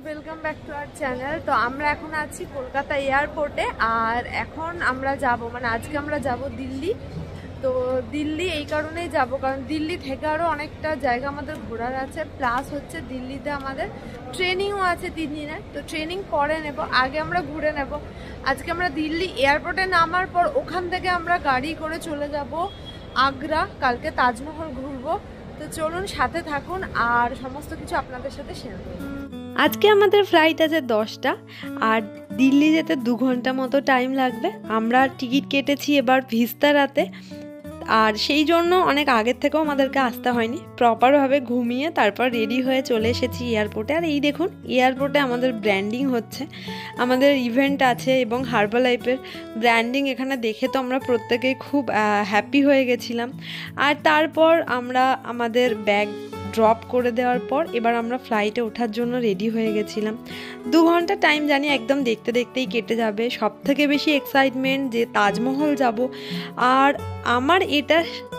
Welcome back to our channel. তো আমরা এখন আছি কলকাতা এয়ারপোর্টে, আর এখন আমরা যাব আজকে আমরা যাব দিল্লি। তো দিল্লি এই কারণেই যাব কারণ দিল্লি থেকে আরও অনেকটা জায়গা আমাদের ঘোরার আছে, প্লাস হচ্ছে দিল্লিতে আমাদের ট্রেনিংও আছে 3 দিনের। তো ট্রেনিং পরে নেব, আগে আমরা ঘুরে নেব। আজকে আমরা দিল্লি এয়ারপোর্টে নামার পর ওখান থেকে আমরা গাড়ি করে চলে যাব আগ্রা, কালকে তাজমহল ঘুরবো। তো চলুন সাথে থাকুন আর সমস্ত কিছু আপনাদের সাথে শেয়ার করব। আজকে আমাদের ফ্লাইট আছে 10টা, আর দিল্লি যেতে 2 ঘন্টা মতো টাইম লাগবে। আমরা টিকিট কেটেছি এবার ভিস্তারাতে, আর সেই জন্য অনেক আগের থেকেও আমাদেরকে আসতে হয়নি, প্রপারভাবে ঘুমিয়ে তারপর রেডি হয়ে চলে এসেছি এয়ারপোর্টে। আর এই দেখুন এয়ারপোর্টে আমাদের ব্র্যান্ডিং হচ্ছে, আমাদের ইভেন্ট আছে এবং হার্বালাইফের ব্র্যান্ডিং এখানে দেখে তো আমরা প্রত্যেকেই খুব হ্যাপি হয়ে গেছিলাম। আর তারপর আমরা আমাদের ব্যাগ ড্রপ করে দেওয়ার পর এবার আমরা ফ্লাইটে ওঠার জন্য রেডি হয়ে গেছিলাম। 2 ঘন্টা টাইম জানি একদম দেখতে দেখতেই কেটে যাবে। সব থেকে বেশি এক্সাইটমেন্ট যে তাজমহল যাব। আর আমার এটা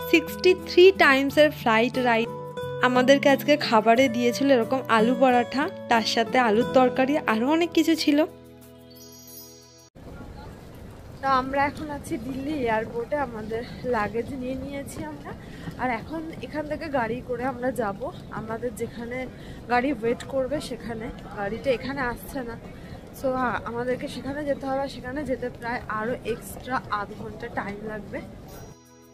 63 টাইমসের ফ্লাইট রাইড। আমাদেরকে আজকে খাবারে দিয়েছিল এরকম আলু পরাঠা, তার সাথে আলুর তরকারি, আরও অনেক কিছু ছিল। তো আমরা এখন আছি দিল্লি এয়ারপোর্টে, আমাদের লাগেজ নিয়ে নিয়েছি আমরা। আর এখন এখান থেকে গাড়ি করে আমরা যাব আমাদের যেখানে গাড়ি ওয়েট করবে সেখানে। গাড়িটা এখানে আসছে না, সো আমাদেরকে সেখানে যেতে হবে। সেখানে যেতে প্রায় আরও এক্সট্রা আধ ঘন্টা টাইম লাগবে।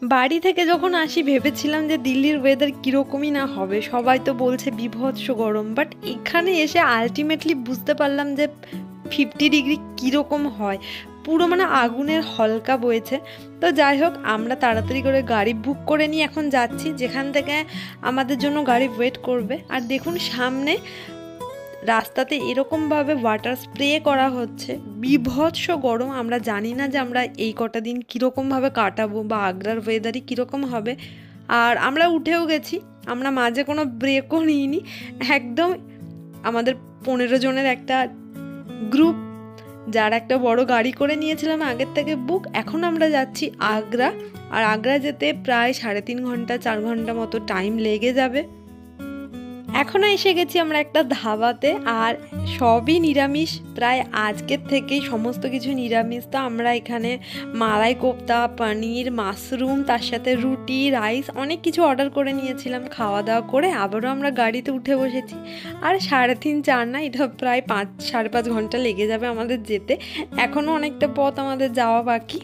বাড়ি থেকে যখন আসি ভেবেছিলাম যে দিল্লির ওয়েদার কীরকমই না হবে, সবাই তো বলছে বিভৎস গরম, বাট এখানে এসে আলটিমেটলি বুঝতে পারলাম যে 50 ডিগ্রি কীরকম হয়, পুরো আগুনের হলকা বয়েছে। তো যাই হোক, আমরা তাড়াতাড়ি করে গাড়ি বুক করে নিয়ে এখন যাচ্ছি যেখান থেকে আমাদের জন্য গাড়ি ওয়েট করবে। আর দেখুন সামনে রাস্তাতে এরকমভাবে ওয়াটার স্প্রে করা হচ্ছে, বিভৎস গরম। আমরা জানি না যে আমরা এই কটা দিন কীরকমভাবে কাটাবো বা আগ্রার ওয়েদারই কীরকম হবে। আর আমরা উঠেও গেছি, আমরা মাঝে কোনো ব্রেকও নিইনি, একদম আমাদের 15 জনের একটা গ্রুপ, যার একটা বড় গাড়ি করে নিয়েছিলাম আগের থেকে বুক। এখন আমরা যাচ্ছি আগ্রা, আর আগ্রা যেতে প্রায় 3.5 ঘন্টা 4 ঘন্টা মতো টাইম লেগে যাবে। এখনও এসে গেছি আমরা একটা ধাবাতে, আর সবই নিরামিষ, প্রায় আজকের থেকেই সমস্ত কিছু নিরামিষ। তো আমরা এখানে মালাই কোফতা, পনির, মাশরুম, তার সাথে রুটি, রাইস, অনেক কিছু অর্ডার করে নিয়েছিলাম। খাওয়া দাওয়া করে আবারও আমরা গাড়িতে উঠে বসেছি। আর 3.5-4 না, এটা প্রায় 5-5.5 ঘন্টা লেগে যাবে আমাদের যেতে। এখনও অনেকটা পথ আমাদের যাওয়া বাকি।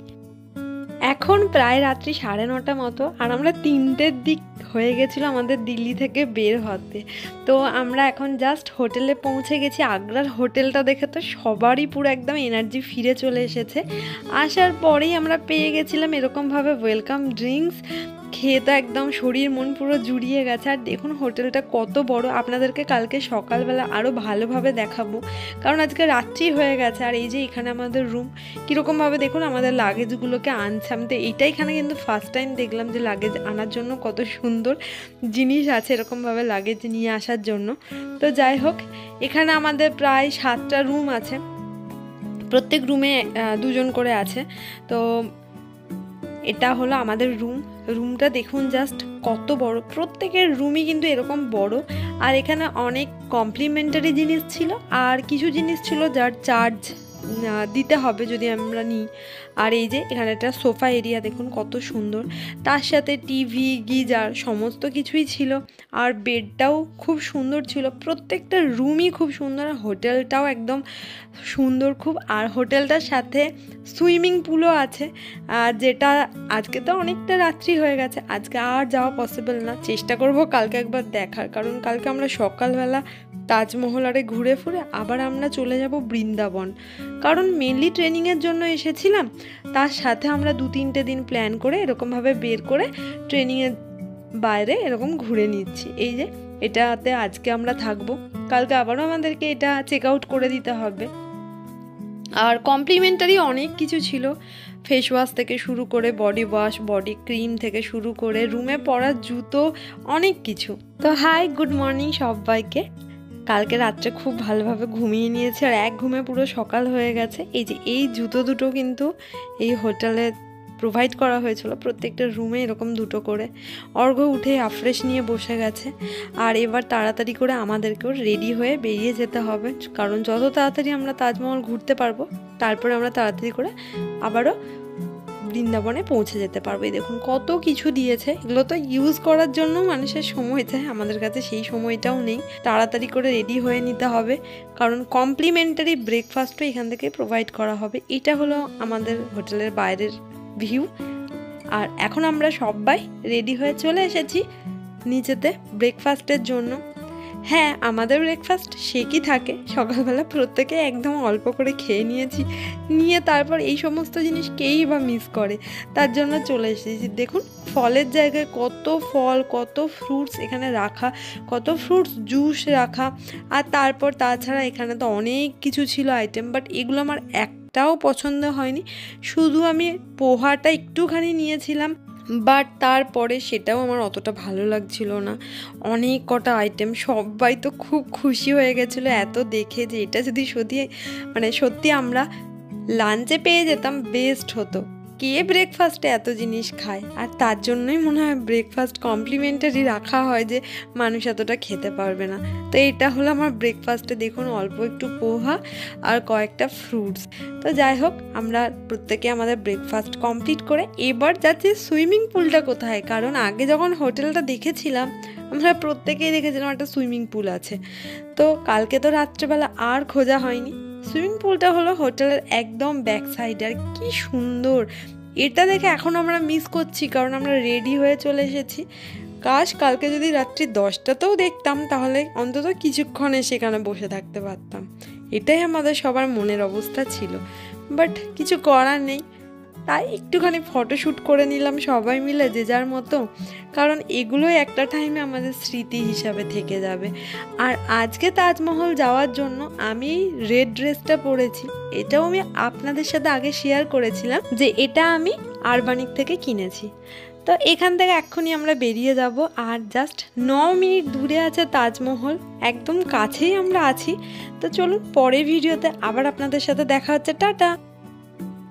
এখন প্রায় রাত্রি 9:30 মতো, আর আমরা 3টের দিক হয়ে গেছিলো আমাদের দিল্লি থেকে বের হতে। তো আমরা এখন জাস্ট হোটেলে পৌঁছে গেছি। আগ্রার হোটেলটা দেখে তো সবারই পুরো একদম এনার্জি ফিরে চলে এসেছে। আসার পরেই আমরা পেয়ে গেছিলাম এরকমভাবে ওয়েলকাম ড্রিঙ্কস, খেয়ে তো একদম শরীর মন পুরো জুড়িয়ে গেছে। আর দেখুন হোটেলটা কত বড়, আপনাদেরকে কালকে সকালবেলা আরও ভালোভাবে দেখাবো কারণ আজকে রাত্রি হয়ে গেছে। আর এই যে এখানে আমাদের রুম কীরকমভাবে দেখুন আমাদের লাগেজগুলোকে আনছে। আমি তো এইটা এখানে কিন্তু ফার্স্ট টাইম দেখলাম যে লাগেজ আনার জন্য কত সুন্দর জিনিস আছে এরকমভাবে লাগেজ নিয়ে আসার জন্য। তো যাই হোক, এখানে আমাদের প্রায় 7টা রুম আছে, প্রত্যেক রুমে 2 জন করে আছে। তো এটা হলো আমাদের রুমটা দেখুন জাস্ট কত বড়, প্রত্যেকের রুমই কিন্তু এরকম বড়। আর এখানে অনেক কমপ্লিমেন্টারি জিনিস ছিল, আর কিছু জিনিস ছিল যার চার্জ দিতে হবে যদি আমরা নিই। আর এই যে এখানে একটা সোফা এরিয়া দেখুন কত সুন্দর, তার সাথে টিভি, গিজার সমস্ত কিছুই ছিল। আর বেডটাও খুব সুন্দর ছিল, প্রত্যেকটা রুমই খুব সুন্দর। আর হোটেলটাও একদম সুন্দর খুব। আর হোটেলটার সাথে সুইমিং পুলও আছে, যেটা আজকে তো অনেকটা রাত্রি হয়ে গেছে, আজকে আর যাওয়া পসিবল না। চেষ্টা করব কালকে একবার দেখার, কারণ কালকে আমরা সকালবেলা তাজমহল আরে ঘুরে ফুরে আবার আমরা চলে যাব বৃন্দাবন, কারণ মেনলি ট্রেনিংয়ের জন্য এসেছিলাম। তার সাথে আমরা 2-3টে দিন প্ল্যান করে এরকমভাবে বের করে ট্রেনিংয়ের বাইরে এরকম ঘুরে নিচ্ছি। এই যে এটাতে আজকে আমরা থাকবো, কালকে আবারও আমাদেরকে এটা চেক আউট করে দিতে হবে। আর কমপ্লিমেন্টারি অনেক কিছু ছিল, ফেস ওয়াশ থেকে শুরু করে বডি ওয়াশ, বডি ক্রিম থেকে শুরু করে রুমে পরার জুতো, অনেক কিছু। তো হাই, গুড মর্নিং সবাইকে। কালকে রাত্রে খুব ভালোভাবে ঘুমিয়ে নিয়েছে, আর এক ঘুমে পুরো সকাল হয়ে গেছে। এই যে এই জুতো দুটো কিন্তু এই হোটেলের প্রোভাইড করা হয়েছিল, প্রত্যেকটা রুমে এরকম 2টো করে। অর্ঘ্য উঠে আফরেশ নিয়ে বসে গেছে, আর এবার তাড়াতাড়ি করে আমাদেরকেও রেডি হয়ে বেরিয়ে যেতে হবে, কারণ যত তাড়াতাড়ি আমরা তাজমহল ঘুরতে পারবো তারপরে আমরা তাড়াতাড়ি করে আবারও বৃন্দাবনে পৌঁছে যেতে পারবো। এই দেখুন কত কিছু দিয়েছে, এগুলো তো ইউজ করার জন্য মানুষের সময় চায়, আমাদের কাছে সেই সময়টাও নেই। তাড়াতাড়ি করে রেডি হয়ে নিতে হবে, কারণ কমপ্লিমেন্টারি ব্রেকফাস্টও এখান থেকে প্রোভাইড করা হবে। এটা হলো আমাদের হোটেলের বাইরের ভিউ। আর এখন আমরা সবাই রেডি হয়ে চলে এসেছি নিচেতে ব্রেকফাস্টের জন্য। হ্যাঁ, আমাদের ব্রেকফাস্ট সে কি থাকে, সকালবেলা প্রত্যেকে একদম অল্প করে খেয়ে নিয়ে তারপর এই সমস্ত জিনিস কেই বা মিস করে, তার জন্য চলে এসেছি। দেখুন ফলের জায়গায় কত ফল, কত ফ্রুটস এখানে রাখা, কত ফ্রুটস জুস রাখা। আর তারপর তাছাড়া এখানে তো অনেক কিছু ছিল আইটেম, বাট এগুলো আমার একটাও পছন্দ হয়নি। শুধু আমি পোহাটা একটুখানি নিয়েছিলাম, বাট তারপরে সেটাও আমার অতটা ভালো লাগছিল না। অনেক কটা আইটেম, সবাই তো খুব খুশি হয়ে গেছিলো এত দেখে যে এটা যদি সত্যি আমরা লাঞ্চে পেয়ে যেতাম বেস্ট হতো। কে ব্রেকফাস্টে এত জিনিস খায়, আর তার জন্যই মনে হয় ব্রেকফাস্ট কমপ্লিমেন্টারি রাখা হয় যে মানুষ এতটা খেতে পারবে না। তো এটা হলো আমার ব্রেকফাস্টে, দেখুন অল্প একটু পোহা আর কয়েকটা ফ্রুটস। তো যাই হোক, আমরা প্রত্যেকে আমাদের ব্রেকফাস্ট কমপ্লিট করে এবার যাচ্ছি সুইমিং পুলটা কোথায়, কারণ আগে যখন হোটেলটা দেখেছিলাম আমরা প্রত্যেকেই দেখেছিলাম একটা সুইমিং পুল আছে। তো কালকে তো রাত্রেবেলা আর খোঁজা হয়নি। সুইমিং পুলটা হলো হোটেলের একদম ব্যাক সাইডে, আর কি সুন্দর! এটা দেখে এখন আমরা মিস করছি, কারণ আমরা রেডি হয়ে চলে এসেছি। কাশ কালকে যদি রাত্রি 10টাতেও দেখতাম, তাহলে অন্তত কিছুক্ষণে সেখানে বসে থাকতে পারতাম। এটাই আমাদের সবার মনের অবস্থা ছিল, বাট কিছু করার নেই। তাই একটুখানি ফটোশ্যুট করে নিলাম সবাই মিলে যে যার মতো, কারণ এগুলোই একটা টাইমে আমাদের স্মৃতি হিসাবে থেকে যাবে। আর আজকে তাজমহল যাওয়ার জন্য আমি রেড ড্রেসটা পরেছি, এটাও আমি আপনাদের সাথে আগে শেয়ার করেছিলাম যে এটা আমি আরবানিক থেকে কিনেছি। তো এখান থেকে এক্ষুনি আমরা বেরিয়ে যাব, আর জাস্ট 9 মিনিট দূরে আছে তাজমহল, একদম কাছেই আমরা আছি। তো চলুন পরের ভিডিওতে আবার আপনাদের সাথে দেখা হচ্ছে। টাটা।